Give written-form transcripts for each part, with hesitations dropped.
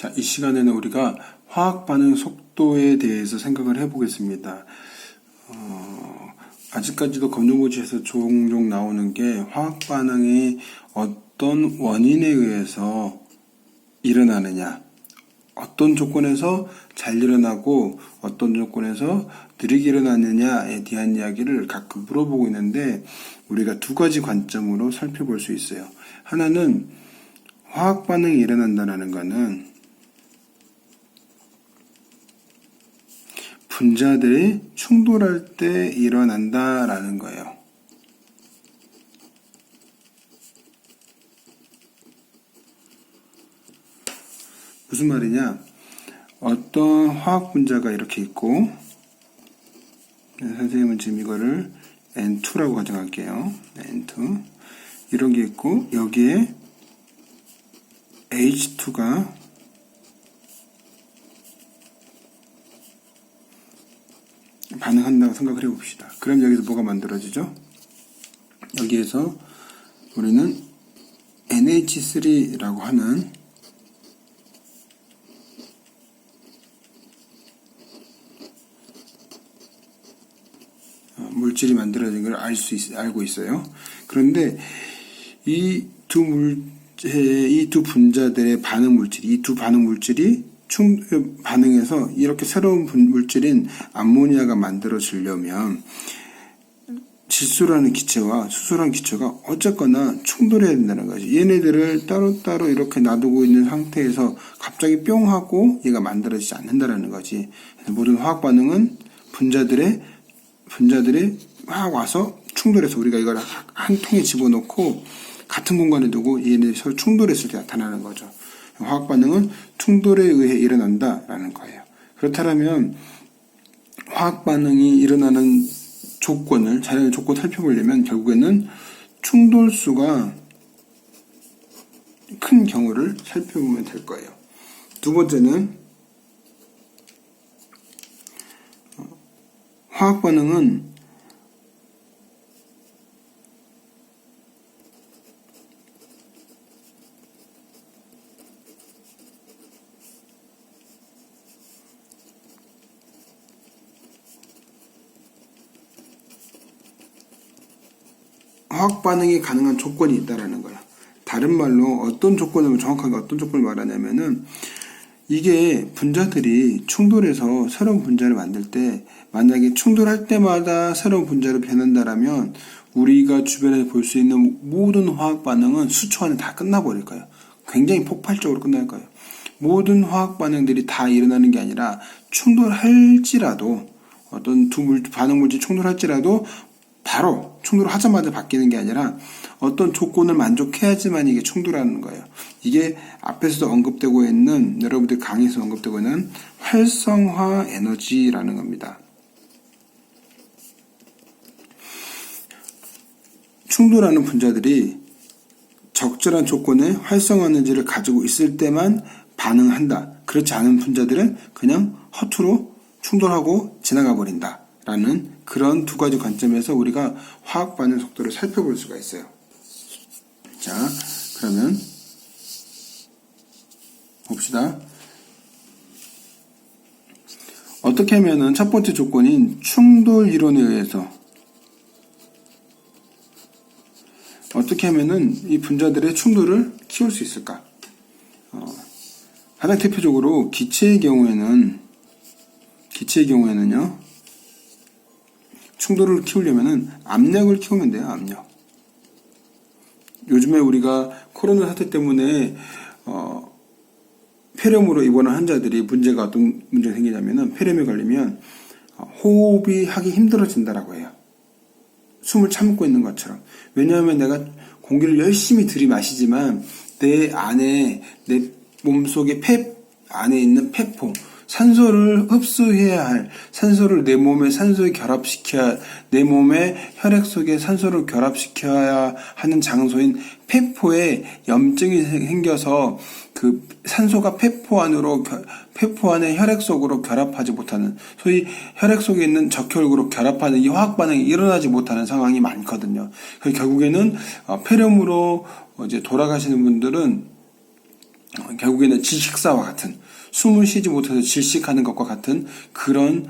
자, 이 시간에는 우리가 화학 반응 속도에 대해서 생각을 해보겠습니다. 아직까지도 검정고시에서 종종 나오는 게 화학 반응이 어떤 원인에 의해서 일어나느냐, 어떤 조건에서 잘 일어나고 어떤 조건에서 느리게 일어나느냐에 대한 이야기를 가끔 물어보고 있는데 우리가 두 가지 관점으로 살펴볼 수 있어요. 하나는 화학 반응이 일어난다는 것은 분자들이 충돌할 때 일어난다라는 거예요. 무슨 말이냐? 어떤 화학 분자가 이렇게 있고, 선생님은 지금 이거를 N2라고 가정할게요. N2. 이런 게 있고, 여기에 H2가 반응한다고 생각을 해봅시다. 그럼 여기서 뭐가 만들어지죠? 여기에서 우리는 NH3라고 하는 물질이 만들어진 걸 알고 있어요. 그런데 이 두 분자들의 반응 물질, 이 두 반응 물질이 반응해서 이렇게 새로운 물질인 암모니아가 만들어지려면 질소라는 기체와 수소라는 기체가 어쨌거나 충돌해야 된다는 거지. 얘네들을 따로따로 이렇게 놔두고 있는 상태에서 갑자기 뿅 하고 얘가 만들어지지 않는다는 거지. 모든 화학 반응은 분자들이 막 와서 충돌해서 우리가 이걸 한 통에 집어넣고 같은 공간에 두고 얘네들이 서로 충돌했을 때 나타나는 거죠. 화학 반응은 충돌에 의해 일어난다라는 거예요. 그렇다면 화학 반응이 일어나는 조건을 자연의 조건 살펴보려면 결국에는 충돌수가 큰 경우를 살펴보면 될 거예요. 두 번째는 화학 반응은 화학 반응이 가능한 조건이 있다라는 거야. 다른 말로 정확하게 어떤 조건을 말하냐면은 이게 분자들이 충돌해서 새로운 분자를 만들 때 만약에 충돌할 때마다 새로운 분자로 변한다라면 우리가 주변에서 볼 수 있는 모든 화학 반응은 수초 안에 다 끝나버릴 거예요. 굉장히 폭발적으로 끝날 거예요. 모든 화학 반응들이 다 일어나는 게 아니라 충돌할지라도 어떤 반응 물질이 충돌할지라도 바로 충돌하자마자 바뀌는 게 아니라 어떤 조건을 만족해야지만 이게 충돌하는 거예요. 이게 앞에서도 언급되고 있는 여러분들 강의에서 언급되고 있는 활성화 에너지라는 겁니다. 충돌하는 분자들이 적절한 조건의 활성화 에너지를 가지고 있을 때만 반응한다. 그렇지 않은 분자들은 그냥 허투루 충돌하고 지나가 버린다. 라는 그런 두 가지 관점에서 우리가 화학 반응 속도를 살펴볼 수가 있어요. 자, 그러면 봅시다. 어떻게 하면은 첫 번째 조건인 충돌 이론에 의해서 어떻게 하면은 이 분자들의 충돌을 키울 수 있을까? 가장 대표적으로 기체의 경우에는요, 충돌을 키우려면은 압력을 키우면 돼요, 압력. 요즘에 우리가 코로나 사태 때문에, 폐렴으로 입원한 환자들이 어떤 문제가 생기냐면은 폐렴에 걸리면 호흡이 하기 힘들어진다라고 해요. 숨을 참고 있는 것처럼. 왜냐하면 내가 공기를 열심히 들이마시지만 내 몸속에 폐 안에 있는 폐포, 산소를 흡수해야 할, 산소를 내 몸에 내 몸의 혈액 속에 산소를 결합시켜야 하는 장소인 폐포에 염증이 생겨서 그 산소가 폐포 안에 혈액 속으로 결합하지 못하는, 소위 혈액 속에 있는 적혈구로 결합하는 이 화학 반응이 일어나지 못하는 상황이 많거든요. 그래서 결국에는 폐렴으로 이제 돌아가시는 분들은 결국에는 질식사와 같은, 숨을 쉬지 못해서 질식하는 것과 같은 그런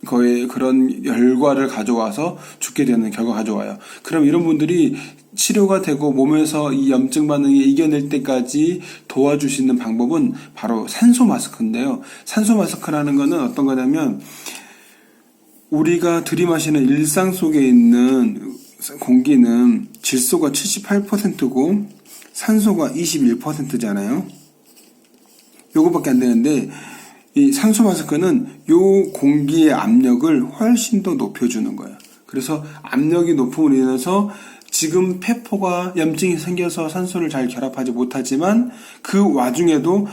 거의 그런 결과를 가져와서 죽게 되는 결과 가져와요. 그럼 이런 분들이 치료가 되고 몸에서 이 염증 반응이 이겨낼 때까지 도와줄 수 있는 방법은 바로 산소 마스크인데요. 산소 마스크라는 거는 어떤 거냐면, 우리가 들이마시는 일상 속에 있는 공기는 질소가 78%고 산소가 21%잖아요. 요거밖에 안 되는데, 이 산소 마스크는 요 공기의 압력을 훨씬 더 높여주는 거예요. 그래서 압력이 높음으로 인해서 지금 폐포가 염증이 생겨서 산소를 잘 결합하지 못하지만 그 와중에도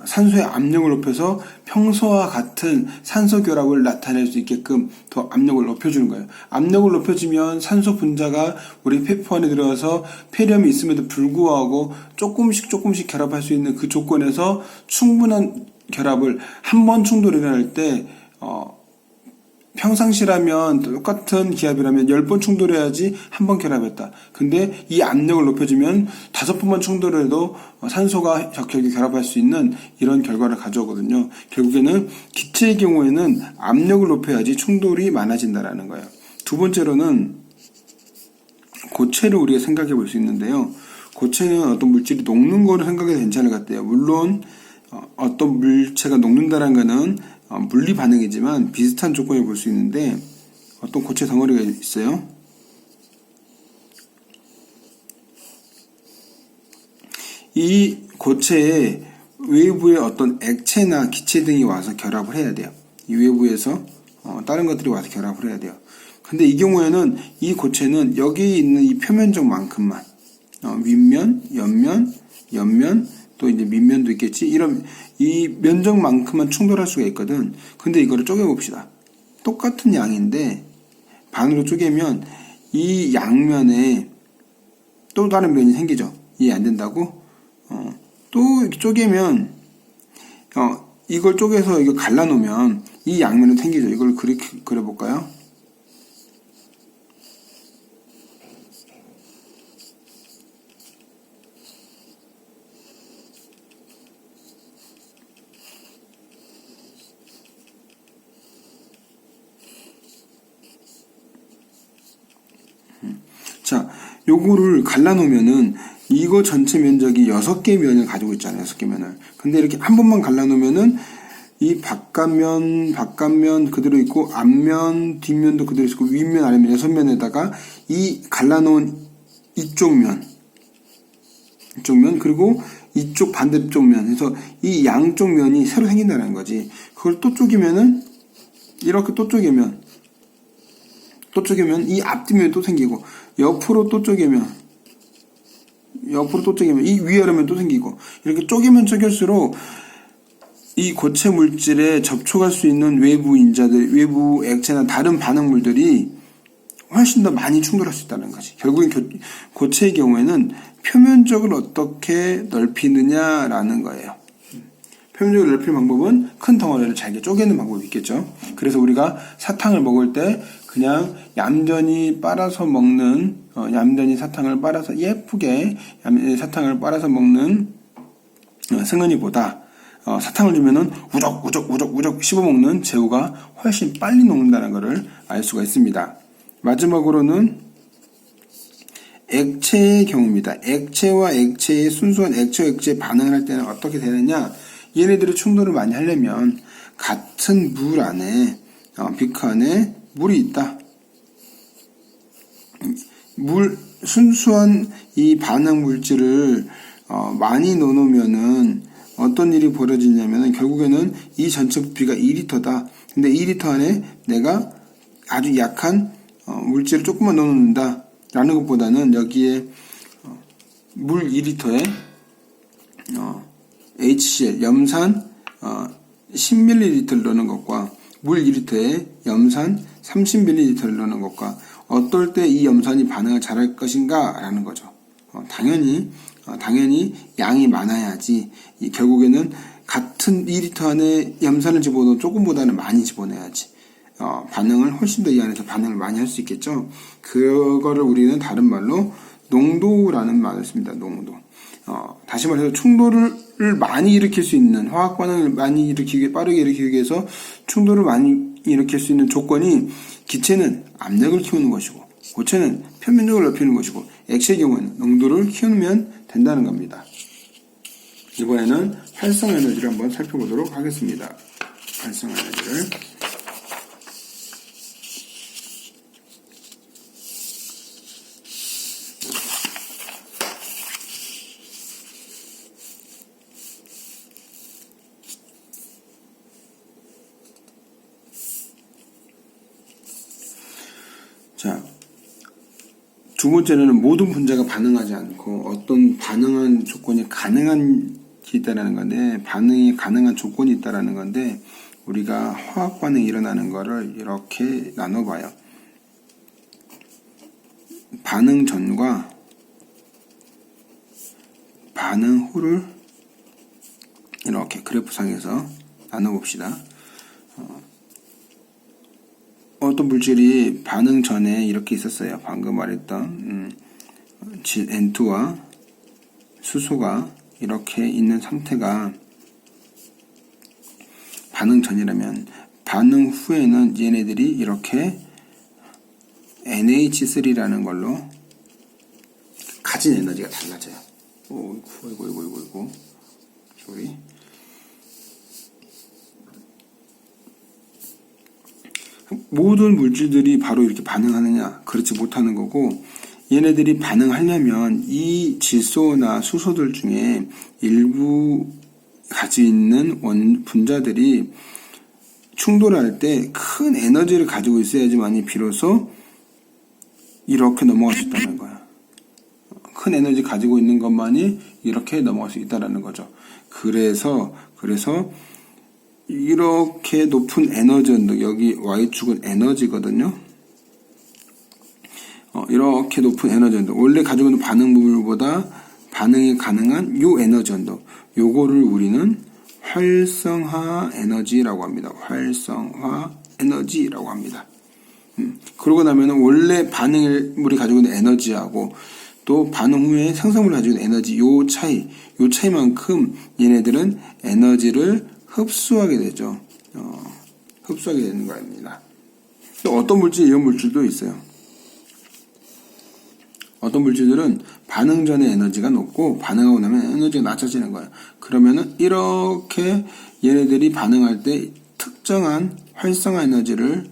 산소의 압력을 높여서 평소와 같은 산소 결합을 나타낼 수 있게끔 더 압력을 높여주는 거예요. 압력을 높여주면 산소 분자가 우리 폐포 안에 들어가서 폐렴이 있음에도 불구하고 조금씩 결합할 수 있는 그 조건에서 충분한 결합을, 한 번 충돌이 일어날 때 평상시라면 똑같은 기압이라면 10번 충돌해야지 한 번 결합했다. 근데 이 압력을 높여주면 5번만 충돌해도 산소가 적절하게 결합할 수 있는 이런 결과를 가져오거든요. 결국에는 기체의 경우에는 압력을 높여야지 충돌이 많아진다라는 거예요. 두 번째로는 고체를 우리가 생각해 볼 수 있는데요. 고체는 어떤 물질이 녹는 거를 생각해도 괜찮을 것 같아요. 물론 어떤 물체가 녹는다는 거는 물리 반응이지만 비슷한 조건을 볼 수 있는데, 어떤 고체 덩어리가 있어요. 이 고체의 외부에 어떤 액체나 기체 등이 와서 결합을 해야 돼요. 이 외부에서 다른 것들이 와서 결합을 해야 돼요. 근데 이경우에는 이 고체는 여기 있는 이 표면적만큼만, 윗면, 옆면, 또 이제 밑면도 있겠지. 이런 이 면적만큼만 충돌할 수가 있거든. 근데 이거를 쪼개봅시다. 똑같은 양인데 반으로 쪼개면 이 양면에 또 다른 면이 생기죠. 이해 안 된다고? 또 이렇게 쪼개면 이걸 쪼개서 이거 갈라놓으면 이 양면은 생기죠. 이걸 그려볼까요? 자, 요거를 갈라놓으면은 이거 전체 면적이 6개 면을 가지고 있잖아요. 6개 면을. 근데 이렇게 한 번만 갈라놓으면은 이 바깥면 그대로 있고, 앞면, 뒷면도 그대로 있고, 윗면, 아래면 6면에다가 이 갈라놓은 이쪽 면, 그리고 이쪽 반대쪽 면, 그래서 이 양쪽 면이 새로 생긴다는 거지. 그걸 또 쪼개면은, 이렇게 또 쪼개면 이 앞뒷면이 또 생기고, 옆으로 또 쪼개면 이 위아래면 또 생기고, 이렇게 쪼개면 쪼갤수록 이 고체 물질에 접촉할 수 있는 외부 인자들, 외부 액체나 다른 반응물들이 훨씬 더 많이 충돌할 수 있다는 거지. 결국엔 고체의 경우에는 표면적을 어떻게 넓히느냐라는 거예요. 표면적을 넓히는 방법은 큰 덩어리를 잘게 쪼개는 방법이 있겠죠. 그래서 우리가 사탕을 먹을 때 그냥 얌전히 빨아서 먹는, 얌전히 사탕을 빨아서 예쁘게 사탕을 빨아서 먹는 승은이보다 사탕을 주면은 우적 씹어먹는 재우가 훨씬 빨리 녹는다는 것을 알 수가 있습니다. 마지막으로는 액체의 경우입니다. 액체와 액체의 순수한 액체 반응을 할 때는 어떻게 되느냐? 얘네들이 충돌을 많이 하려면 같은 물 안에, 비커 안에 물이 있다. 순수한 이 반응 물질을 많이 넣어놓으면은 어떤 일이 벌어지냐면은 결국에는 이 전체 부피가 2리터다. 근데 2리터 안에 내가 아주 약한 물질을 조금만 넣어놓는다 라는 것보다는 여기에 물 2리터에 HCl, 염산 10ml를 넣는 것과 물 2리터에 염산 30ml를 넣는 것과 어떨 때 이 염산이 반응을 잘할 것인가 라는 거죠. 당연히 양이 많아야지. 결국에는 같은 2리터 안에 염산을 집어넣어 조금보다는 많이 집어넣어야지 반응을 훨씬 더 이 안에서 반응을 많이 할 수 있겠죠. 그거를 우리는 다른 말로 농도라는 말을 씁니다. 농도. 다시 말해서 충돌을 많이 일으킬 수 있는, 화학 반응을 많이 일으키기, 빠르게 일으키기 위해서 충돌을 많이 일으킬 수 있는 조건이, 기체는 압력을 키우는 것이고 고체는 표면적을 넓히는 것이고 액체의 경우에는 농도를 키우면 된다는 겁니다. 이번에는 활성화 에너지를 한번 살펴보도록 하겠습니다. 활성화 에너지를. 자, 두 번째는 모든 분자가 반응하지 않고 어떤 반응한 조건이 가능한 게 있다라는 건데, 반응이 가능한 조건이 있다라는 건데, 우리가 화학 반응이 일어나는 거를 이렇게 나눠봐요. 반응 전과 반응 후를 이렇게 그래프상에서 나눠봅시다. 어떤 물질이 반응 전에 이렇게 있었어요. 방금 말했던 N2와 수소가 이렇게 있는 상태가 반응 전이라면, 반응 후에는 얘네들이 이렇게 NH3라는 걸로 가진 에너지가 달라져요. 오이고. 소리. 모든 물질들이 바로 이렇게 반응하느냐? 그렇지 못하는 거고, 얘네들이 반응하려면 이 질소나 수소들 중에 일부 가지고 있는 분자들이 충돌할 때 큰 에너지를 가지고 있어야지만이 비로소 이렇게 넘어갈 수 있다는 거야. 큰 에너지 가지고 있는 것만이 이렇게 넘어갈 수 있다는 거죠. 그래서 이렇게 높은 에너지 온도, 여기 Y축은 에너지거든요. 이렇게 높은 에너지 온도, 원래 가지고 있는 반응물보다 반응이 가능한 요 에너지 온도, 요거를 우리는 활성화 에너지라고 합니다. 활성화 에너지라고 합니다. 그러고 나면은 원래 반응물이 가지고 있는 에너지하고 또 반응 후에 생성물이 가지고 있는 에너지, 요 차이만큼 얘네들은 에너지를 흡수하게 되죠. 흡수하게 되는 겁니다. 또 어떤 물질, 이런 물질도 있어요. 어떤 물질들은 반응 전에 에너지가 높고 반응하고 나면 에너지가 낮아지는 거예요. 그러면은 이렇게 얘네들이 반응할 때 특정한 활성화 에너지를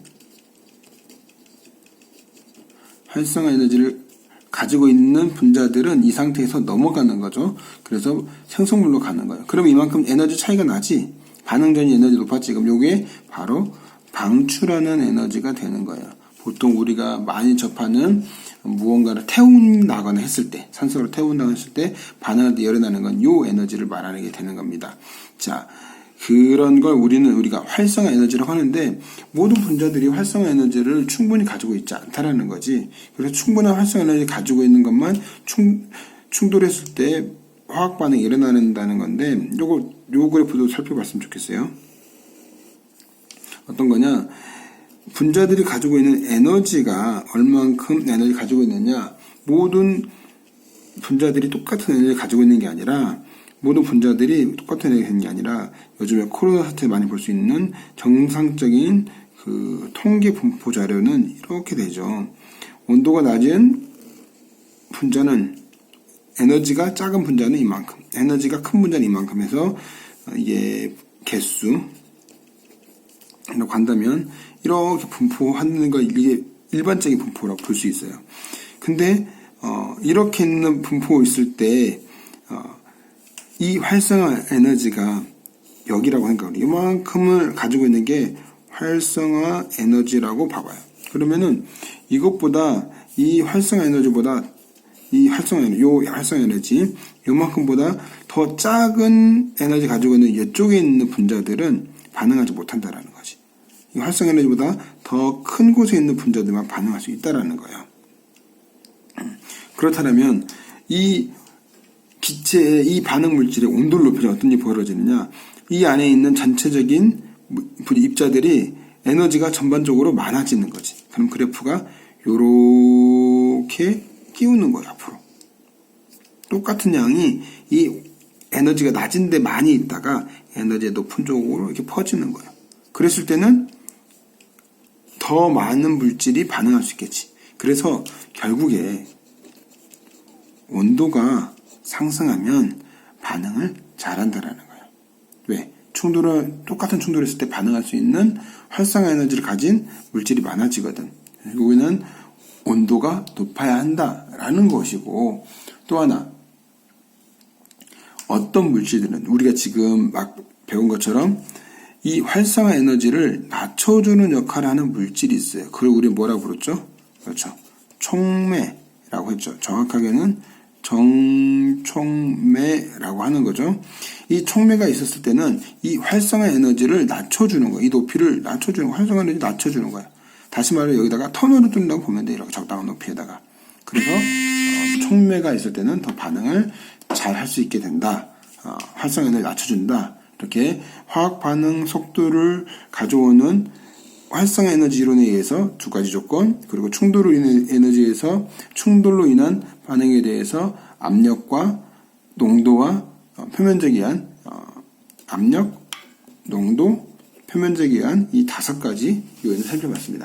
가지고 있는 분자들은 이 상태에서 넘어가는 거죠. 그래서 생성물로 가는 거예요. 그럼 이만큼 에너지 차이가 나지? 반응 전이 에너지 높았지? 그럼 요게 바로 방출하는 에너지가 되는 거예요. 보통 우리가 많이 접하는 무언가를 태운다거나 했을 때, 산소를 태운다거나 했을 때 반응할 때 열어나는 건 요 에너지를 말하게 되는 겁니다. 자, 그런 걸 우리가 활성화 에너지라고 하는데, 모든 분자들이 활성화 에너지를 충분히 가지고 있지 않다라는 거지. 그래서 충분한 활성화 에너지를 가지고 있는 것만 충돌했을 때 화학 반응이 일어난다는 건데, 요 그래프도 살펴봤으면 좋겠어요. 어떤 거냐? 분자들이 가지고 있는 에너지가 얼만큼 에너지 가지고 있느냐, 모든 분자들이 똑같은 에너지를 가지고 있는 게 아니라, 모든 분자들이 똑같은 에너지가 있는 게 아니라, 요즘에 코로나 사태 많이 볼 수 있는 정상적인 그 통계 분포 자료는 이렇게 되죠. 온도가 낮은 분자는, 에너지가 작은 분자는 이만큼, 에너지가 큰 분자는 이만큼 해서 이게 개수 이렇게 한다면 이렇게 분포하는 거, 이게 일반적인 분포라고 볼 수 있어요. 근데 이렇게 있는 분포 있을 때 이 활성화 에너지가 여기라고 생각해요. 이만큼을 가지고 있는 게 활성화 에너지라고 봐봐요. 그러면은 이것보다, 이 활성화 에너지보다, 요 활성화 에너지 요만큼보다 더 작은 에너지 가지고 있는 이쪽에 있는 분자들은 반응하지 못한다라는 거지. 이 활성화 에너지보다 더 큰 곳에 있는 분자들만 반응할 수 있다라는 거예요. 그렇다면 이 기체의 이 반응 물질의 온도를 높이면 어떤 일이 벌어지느냐? 이 안에 있는 전체적인 입자들이 에너지가 전반적으로 많아지는 거지. 그럼 그래프가 요렇게 끼우는 거예요, 앞으로. 똑같은 양이 이 에너지가 낮은데 많이 있다가 에너지가 높은 쪽으로 이렇게 퍼지는 거예요. 그랬을 때는 더 많은 물질이 반응할 수 있겠지. 그래서 결국에 온도가 상승하면 반응을 잘한다라는 거예요. 왜? 똑같은 충돌을 했을 때 반응할 수 있는 활성화 에너지를 가진 물질이 많아지거든. 결국에는 온도가 높아야 한다라는 것이고, 또 하나, 어떤 물질들은 우리가 지금 막 배운 것처럼 이 활성화 에너지를 낮춰주는 역할을 하는 물질이 있어요. 그걸 우리 뭐라고 부르죠? 그렇죠. 촉매라고 했죠. 정확하게는 정촉매라고 하는 거죠. 이 촉매가 있었을 때는 이 활성화 에너지를 낮춰주는 거예요. 이 높이를 낮춰주는 거예요. 활성화 에너지 낮춰주는 거예요. 다시 말해 여기다가 터널을 뚫는다고 보면 돼. 이렇게 적당한 높이에다가. 그래서 촉매가 있을 때는 더 반응을 잘 할 수 있게 된다. 활성화 에너지를 낮춰준다. 이렇게 화학 반응 속도를 가져오는 활성화 에너지 이론에 의해서 두 가지 조건, 그리고 충돌로 인한 에너지에서 충돌로 인한 반응에 대해서 압력과 농도와 표면적이한 압력, 농도, 표면적이한 이 5가지 요인을 살펴봤습니다.